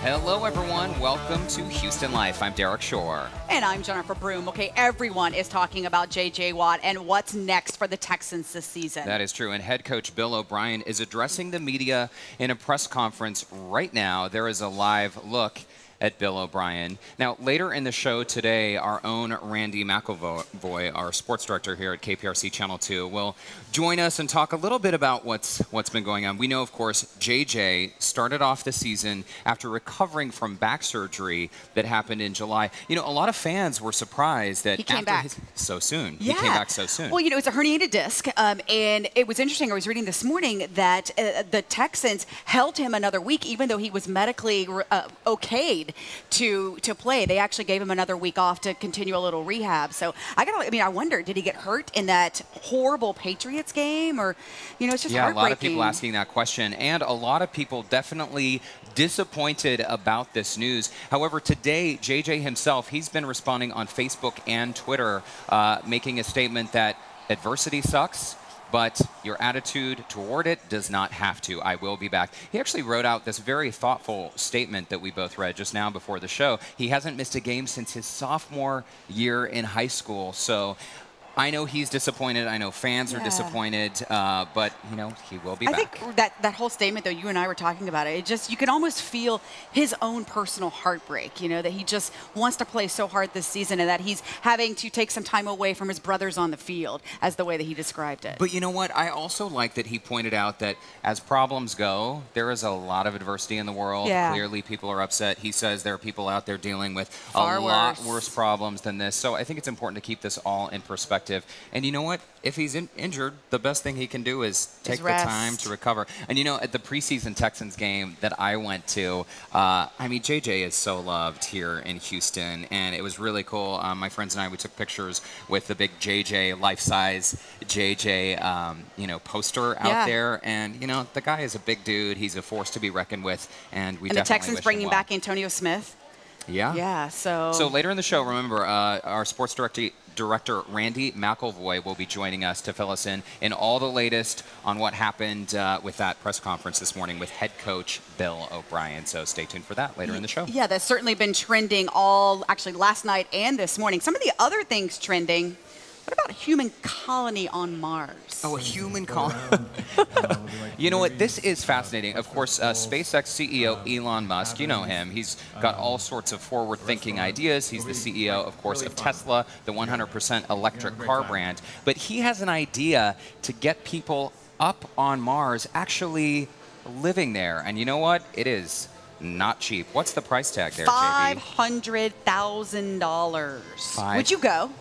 Hello, everyone. Welcome to Houston Life. I'm Derek Shore. And I'm Jennifer Broom. Okay, everyone is talking about J.J. Watt and what's next for the Texans this season. That is true. And head coach Bill O'Brien is addressing the media in a press conference right now. There is a live look at Bill O'Brien. Now, later in the show today, our own Randy McElvoy, our sports director here at KPRC Channel 2, will join us and talk a little bit about what's been going on. We know, of course, JJ started off the season after recovering from back surgery that happened in July. You know, a lot of fans were surprised that he came back so soon. Yeah. He came back so soon. Well, you know, it's a herniated disc, and it was interesting. I was reading this morning that the Texans held him another week, even though he was medically okayed to play. They actually gave him another week off to continue a little rehab. So I wonder, did he get hurt in that horrible Patriots game, or it's just heartbreaking. A lot of people asking that question, and a lot of people definitely disappointed about this news. However, today, JJ himself, he's been responding on Facebook and Twitter, making a statement that adversity sucks, but your attitude toward it does not have to. I will be back. He actually wrote out this very thoughtful statement that we both read just now before the show. He hasn't missed a game since his sophomore year in high school. So I know he's disappointed. I know fans are disappointed, but he will be back. I think that whole statement, though, you and I were talking about it, you can almost feel his own personal heartbreak, that he just wants to play so hard this season and that he's having to take some time away from his brothers on the field, as the way that he described it. But you know what? I also like that he pointed out that as problems go, there is a lot of adversity in the world. Yeah. Clearly, people are upset. He says there are people out there dealing with Far lot worse problems than this. So I think it's important to keep this all in perspective. And you know what? If he's injured, the best thing he can do is take the time to recover. And at the preseason Texans game that I went to, JJ is so loved here in Houston, and it was really cool. My friends and I, we took pictures with the big JJ, life-size JJ, poster out there. And, the guy is a big dude. He's a force to be reckoned with, and we definitely wish him well. And the Texans bringing back Antonio Smith. Yeah. Yeah, so later in the show, remember, our sports director Randy McElvoy will be joining us to fill us in all the latest on what happened with that press conference this morning with head coach Bill O'Brien. So stay tuned for that later in the show. Yeah, that's certainly been trending actually last night and this morning. Some of the other things trending. What about a human colony on Mars? Oh, a human colony. You know what? This is fascinating. Of course, SpaceX CEO Elon Musk, you know him. He's got all sorts of forward-thinking ideas. He's the CEO, of course, of Tesla, the 100% electric car brand. But he has an idea to get people up on Mars actually living there. And you know what? It is not cheap. What's the price tag there, JB? $500,000. Would you go?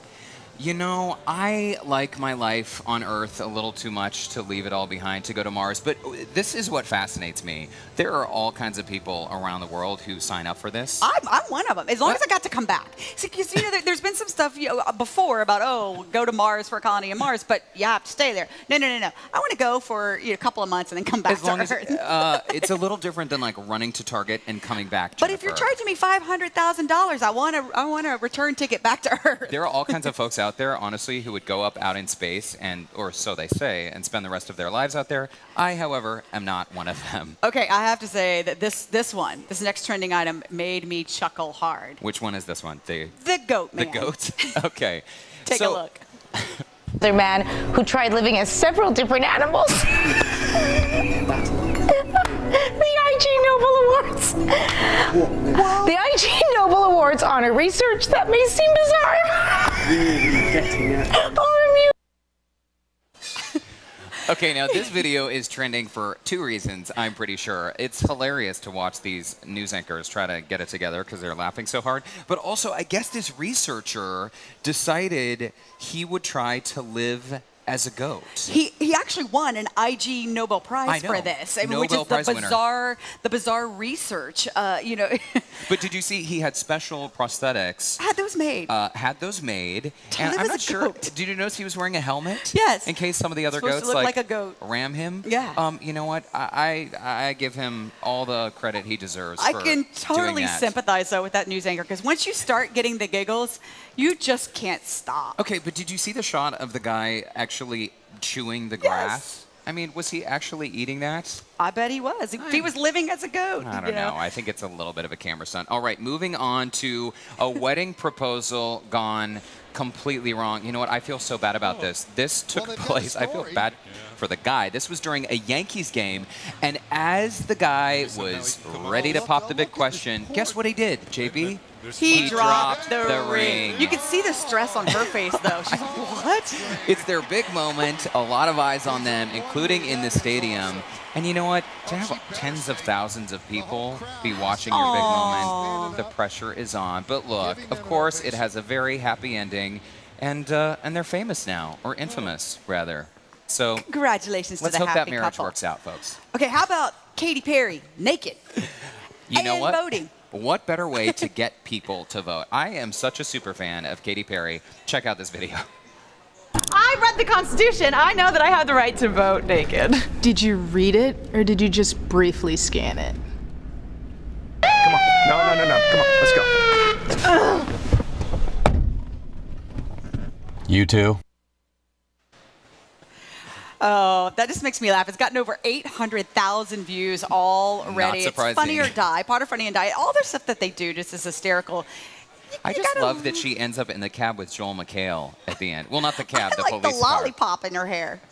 I like my life on Earth a little too much to leave it all behind to go to Mars. But this is what fascinates me. There are all kinds of people around the world who sign up for this. I'm one of them, as long as I got to come back. See, because there's been some stuff before about, go to Mars for a colony on Mars, but you have to stay there. No. I want to go for a couple of months and then come back to Earth. It's a little different than like running to Target and coming back, Jennifer. But if you're charging me $500,000, I want a return ticket back to Earth. There are all kinds of folks out there, honestly, who would go up out in space or so they say, and spend the rest of their lives out there. I, however, am not one of them. Okay, I have to say that this next trending item made me chuckle hard. Which one is this one? The goat man. The goat? Okay. Take a look. Another man who tried living as several different animals. The IG Nobel Awards. The IG Nobel Awards honor research that may seem bizarre. Really getting it. Okay, now this video is trending for two reasons, I'm pretty sure. It's hilarious to watch these news anchors try to get it together because they're laughing so hard. But also, I guess this researcher decided he would try to live as a goat. He actually won an IG Nobel Prize for this, which is the bizarre research. But did you see he had special prosthetics? Had those made. And I'm not sure. Did you notice he was wearing a helmet? Yes. In case some of the other goats look like a goat. ram him. Yeah. You know what? I give him all the credit he deserves. I can totally sympathize though with that news anchor, because once you start getting the giggles, you just can't stop. Okay, but did you see the shot of the guy actually chewing the grass? I mean, was he actually eating that? I bet he was. He was living as a goat. I don't know. I think it's a little bit of a camera stunt. All right, moving on to a wedding proposal gone completely wrong. You know what? I feel so bad about this. This took place. I feel bad for the guy. This was during a Yankees game, and as the guy was ready to pop the big question, guess what he did, JB? He dropped the ring. You could see the stress on her face, though. She's like, what? It's their big moment. A lot of eyes on them, including in the stadium. And you know what? To have tens of thousands of people be watching your big moment, the pressure is on. But look, of course, it has a very happy ending, and they're famous now, or infamous, rather. So congratulations to the happy couple. Let's hope that marriage couple. works out, folks. Okay, how about Katy Perry naked? You know what? Voting. What better way to get people to vote? I am such a super fan of Katy Perry. Check out this video. I read the Constitution. I know that I have the right to vote naked. Did you read it, or did you just briefly scan it? Come on. No. Come on, let's go. You too. Oh, that just makes me laugh. It's gotten over 800,000 views already. Not surprising. It's Funny or Die, Potter Funny and Die. All their stuff that they do just is hysterical. I just love that she ends up in the cab with Joel McHale at the end. Well, not the cab, the like police the lollipop in her hair.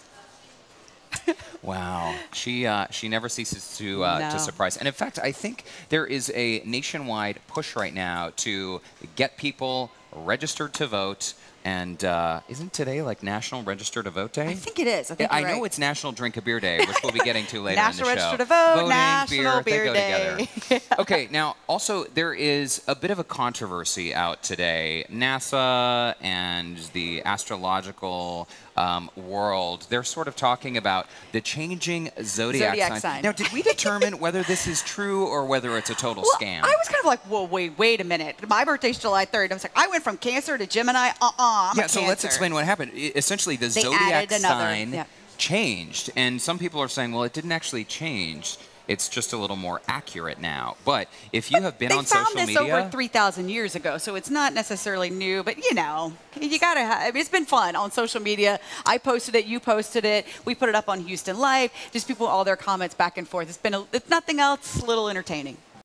Wow, she never ceases to surprise. And in fact, I think there is a nationwide push right now to get people registered to vote. And isn't today like National Register to Vote Day? I think it is. I know right. It's National Drink a Beer Day, which we'll be getting to later in the show. National Register to Vote, Voting, National Beer they go Day. together. Okay, now also there is a bit of a controversy out today. NASA and the astrological world, they're sort of talking about the changing zodiac sign. Now, did we determine whether this is true or whether it's a total scam? I was kind of like, whoa, wait a minute. My birthday's July 3rd. I was like, I went from Cancer to Gemini. I'm a so Cancer. let's explain what happened. Essentially, the zodiac sign changed, and some people are saying, well, it didn't actually change. It's just a little more accurate now. But if you have been on social media, they found this over 3,000 years ago, so it's not necessarily new. But you know, you gotta. It's been fun on social media. I posted it, you posted it. We put it up on Houston Live. Just people, all their comments back and forth. It's nothing else. A little entertaining.